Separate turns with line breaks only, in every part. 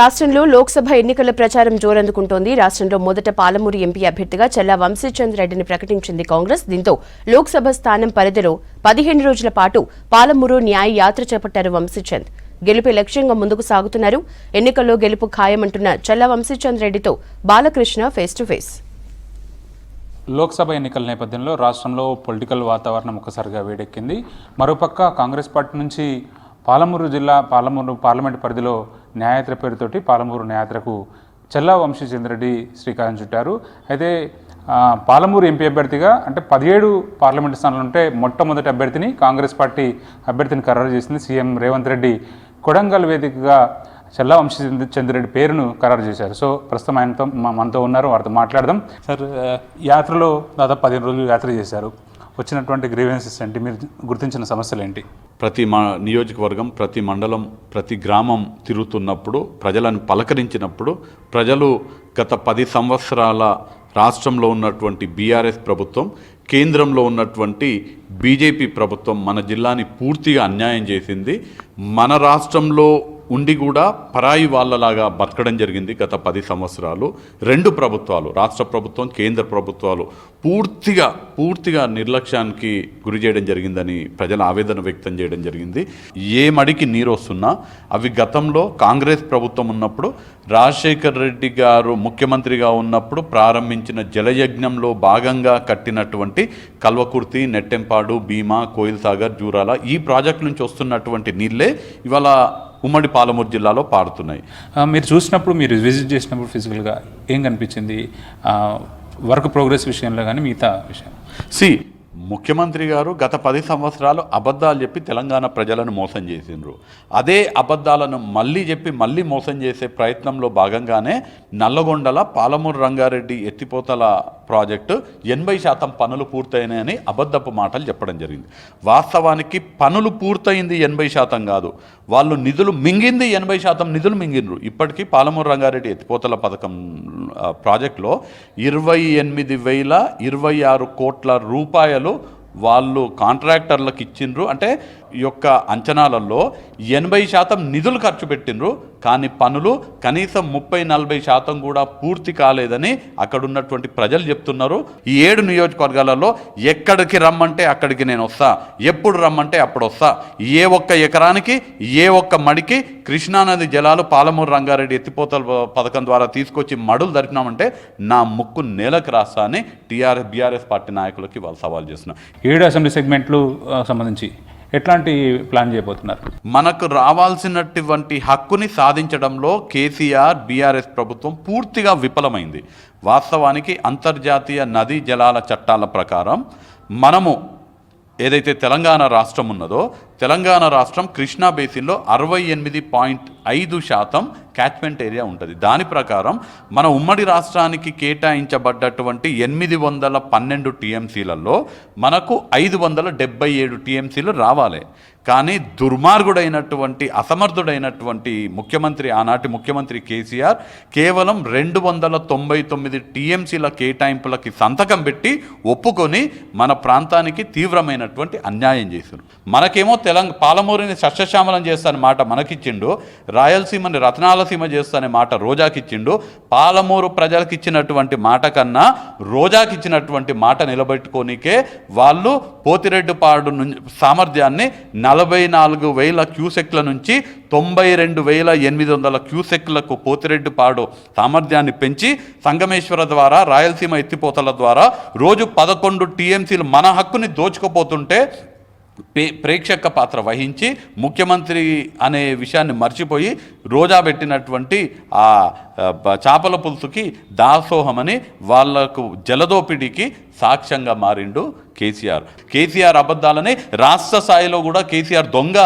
రాష్ట్రంలో లోక్సభ ఎన్నికల ప్రచారం జోరందుకుంటోంది. రాష్ట్రంలో మొదట పాలమూరు ఎంపీ అభ్యర్థిగా చల్లా వంశీచంద్ రెడ్డిని ప్రకటించింది కాంగ్రెస్. దీంతో లోక్సభ స్థానం పరిధిలో 15 రోజుల పాటు పాలమూరు న్యాయ యాత్ర చేపట్టారు వంశీచంద్. గెలుపే లక్ష్యంగా ముందుకు సాగుతున్నారు. ఎన్నికల్లో గెలుపు ఖాయమంటున్న చల్లా వంశీచంద్ రెడ్డితో Balakrishna face to face.
Lok Sabha ఎన్నికల నేపథ్యంలో రాష్ట్రంలో పొలిటికల్ వాతావరణం ఒకసారిగా వేడెక్కింది. మరోపక్క కాంగ్రెస్ పార్టీ నుంచి పాలమూరు పార్లమెంటు పరిధిలో న్యాయయాత్ర పేరుతోటి పాలమూరు న్యాయయాత్రకు చల్లా వంశీచంద్ రెడ్డి శ్రీకారం చుట్టారు. అయితే పాలమూరు ఎంపీ అభ్యర్థిగా అంటే 17 పార్లమెంటు స్థానాలు ఉంటే మొట్టమొదటి అభ్యర్థిని కాంగ్రెస్ పార్టీ అభ్యర్థిని ఖరారు చేసింది. సీఎం రేవంత్ రెడ్డి కొడంగల్ వేదికగా చల్లా వంశీచంద్ రెడ్డి పేరును ఖరారు చేశారు. సో ప్రస్తుతం ఆయనతో మనతో ఉన్నారు, వారితో మాట్లాడదాం. సార్, యాత్రలో దాదాపు 15 రోజులు యాత్ర చేశారు. వచ్చినటువంటి గ్రీవెన్సెస్ ఏంటి? మీరు గుర్తించిన సమస్యలు ఏంటి?
ప్రతి నియోజకవర్గం, ప్రతి మండలం, ప్రతి గ్రామం తిరుగుతున్నప్పుడు, ప్రజలను పలకరించినప్పుడు, ప్రజలు గత 10 సంవత్సరాల రాష్ట్రంలో ఉన్నటువంటి బీఆర్ఎస్ ప్రభుత్వం, కేంద్రంలో ఉన్నటువంటి బీజేపీ ప్రభుత్వం మన జిల్లాని పూర్తిగా అన్యాయం చేసింది. మన రాష్ట్రంలో ఉండి కూడా పరాయి వాళ్ళలాగా బతకడం జరిగింది. గత 10 సంవత్సరాలు 2 ప్రభుత్వాలు, రాష్ట్ర ప్రభుత్వం, కేంద్ర ప్రభుత్వాలు పూర్తిగా నిర్లక్ష్యానికి గురి చేయడం జరిగిందని ప్రజల ఆవేదన వ్యక్తం చేయడం జరిగింది. ఏ మడికి నీరు వస్తున్నా అవి గతంలో కాంగ్రెస్ ప్రభుత్వం ఉన్నప్పుడు, రాజశేఖర్ రెడ్డి గారు ముఖ్యమంత్రిగా ఉన్నప్పుడు ప్రారంభించిన జలయజ్ఞంలో భాగంగా కట్టినటువంటి కల్వకుర్తి, నెట్టెంపాడు, భీమా, కోయిల్ సాగర్, జూరాల ఈ ప్రాజెక్టు నుంచి వస్తున్నటువంటి నీళ్ళే ఇవాళ ఉమ్మడి పాలమూరు జిల్లాలో పారుతున్నాయి.
మీరు చూసినప్పుడు, మీరు విజిట్ చేసినప్పుడు ఫిజికల్గా ఏం కనిపించింది? వర్క్ ప్రోగ్రెస్ విషయంలో కానీ మిగతా విషయం?
ముఖ్యమంత్రి గారు గత 10 సంవత్సరాలు అబద్ధాలు చెప్పి తెలంగాణ ప్రజలను మోసం చేసిండ్రు. అదే అబద్ధాలను మళ్ళీ చెప్పి మళ్ళీ మోసం చేసే ప్రయత్నంలో భాగంగానే నల్లగొండల పాలమూరు రంగారెడ్డి ఎత్తిపోతల ప్రాజెక్టు 80% పనులు పూర్తయినాయని అబద్ధపు మాటలు చెప్పడం జరిగింది. వాస్తవానికి పనులు పూర్తయింది 80% కాదు, వాళ్ళు నిధులు మింగింది 80% నిధులు మింగినరు. ఇప్పటికీ పాలమూరు రంగారెడ్డి ఎత్తిపోతల పథకం ప్రాజెక్టులో 28,026 కోట్ల రూపాయలు వాళ్ళు కాంట్రాక్టర్లకు ఇచ్చిండ్రు. అంటే ఈ యొక్క అంచనాలలో 80% నిధులు ఖర్చు పెట్టిండ్రు, కానీ పనులు కనీసం 30-40% కూడా పూర్తి కాలేదని అక్కడ ఉన్నటువంటి ప్రజలు చెప్తున్నారు. ఈ 7 నియోజకవర్గాలలో ఎక్కడికి రమ్మంటే అక్కడికి నేను వస్తా, ఎప్పుడు రమ్మంటే అప్పుడు వస్తా. ఏ ఒక్క ఎకరానికి, ఏ ఒక్క మడికి కృష్ణానది జలాలు పాలమూరు రంగారెడ్డి ఎత్తిపోతల పథకం ద్వారా తీసుకొచ్చి మడులు జరిపినామంటే నా ముక్కు నేలకు రాస్తా అని బీఆర్ఎస్ పార్టీ నాయకులకి వాళ్ళు సవాల్ చేస్తున్నారు.
7 అసెంబ్లీ సెగ్మెంట్లు సంబంధించి ఎట్లాంటి ప్లాన్ చేయబోతున్నారు?
మనకు రావాల్సినటువంటి హక్కుని సాధించడంలో కేసీఆర్ బీఆర్ఎస్ ప్రభుత్వం పూర్తిగా విఫలమైంది. వాస్తవానికి అంతర్జాతీయ నదీ జలాల చట్టాల ప్రకారం మనము ఏదైతే తెలంగాణ రాష్ట్రం ఉన్నదో, తెలంగాణ రాష్ట్రం కృష్ణా బేసిన్లో 68.5% క్యాచ్మెంట్ ఏరియా ఉంటుంది. దాని ప్రకారం మన ఉమ్మడి రాష్ట్రానికి కేటాయించబడ్డటువంటి 812 టీఎంసీలలో మనకు 577 టీఎంసీలు రావాలి. కానీ దుర్మార్గుడైనటువంటి, అసమర్థుడైనటువంటి ముఖ్యమంత్రి, ఆనాటి ముఖ్యమంత్రి కేసీఆర్ కేవలం 299 టీఎంసీల కేటాయింపులకి సంతకం పెట్టి ఒప్పుకొని మన ప్రాంతానికి తీవ్రమైనటువంటి అన్యాయం చేశారు. మనకేమో పాలమూరుని సస్యశ్యామలం చేస్తానే మాట మనకిచ్చిండు, రాయలసీమని రత్నాలసీమ చేస్తానే మాట రోజాకిచ్చిండు. పాలమూరు ప్రజలకు ఇచ్చినటువంటి మాట కన్నా రోజాకిచ్చినటువంటి మాట నిలబెట్టుకోనికే వాళ్ళు పోతిరెడ్డిపాడు సామర్థ్యాన్ని 44,000 క్యూసెక్ల నుంచి 92,800 క్యూసెక్లకు పోతిరెడ్డిపాడు సామర్థ్యాన్ని పెంచి సంగమేశ్వర ద్వారా, రాయలసీమ ఎత్తిపోతల ద్వారా రోజు 11 టీఎంసీలు మన హక్కుని దోచుకుపోతుంటే ప్రేక్షక పాత్ర వహించి ముఖ్యమంత్రి అనే విషయాన్ని మర్చిపోయి రోజా పెట్టినటువంటి ఆ చేపల పులుసుకి దాసోహమని వాళ్లకు జలదోపిడీకి సాక్ష్యంగా మారిండు కేసీఆర్ అబద్ధాలని రాష్ట్ర స్థాయిలో కూడా కేసీఆర్ దొంగ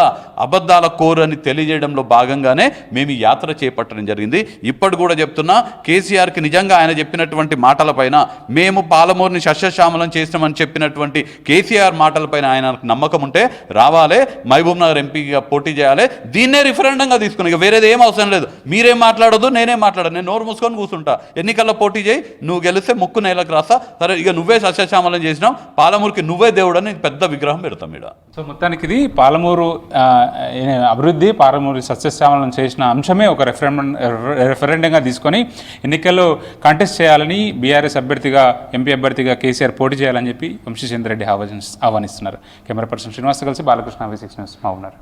అబద్ధాల కోరు అని తెలియజేయడంలో భాగంగానే మేము ఈ యాత్ర చేపట్టడం జరిగింది. ఇప్పటి కూడా చెప్తున్నా, కేసీఆర్కి నిజంగా ఆయన చెప్పినటువంటి మాటలపైన, మేము పాలమూరుని సస్యశ్యామలం చేస్తామని చెప్పినటువంటి కేసీఆర్ మాటలపైన ఆయనకు నమ్మకం ఉంటే రావాలి, మహబూబ్ నగర్ ఎంపీగా పోటీ చేయాలి, దీన్నే రిఫరెండంగా తీసుకుని, ఇక వేరేది ఏం అవసరం లేదు. మీరేం మాట్లాడొద్దు, నేనేం మాట్లాడదు. మాట్లాడ, నేను నోరు మూసుకొని కూర్చుంటా. ఎన్నికల్లో పోటీ చేయి, నువ్వు గెలిస్తే ముక్కు నేలకు రాస్తా, సరే ఇక నువ్వే సస్యశ్యామలం చేసినావు, పాలమూరుకి నువ్వే దేవుడు అని పెద్ద విగ్రహం పెడతాం ఇక్కడ.
సో మొత్తానికి ఇది పాలమూరు అభివృద్ధి, పాలమూరు సస్యశ్యామలం చేసిన అంశమే ఒక రెఫరెండంగా తీసుకొని ఎన్నికల్లో కంటెస్ట్ చేయాలని బీఆర్ఎస్ అభ్యర్థిగా, ఎంపీ అభ్యర్థిగా కేసీఆర్ పోటీ చేయాలని చెప్పి వంశీచంద్ర రెడ్డి ఆహ్వానిస్తున్నారు. కెమెరా పర్సన్ శ్రీనివాస్ కలిసి బాలకృష్ణ, V6 న్యూస్, మహబూబ్నగర్.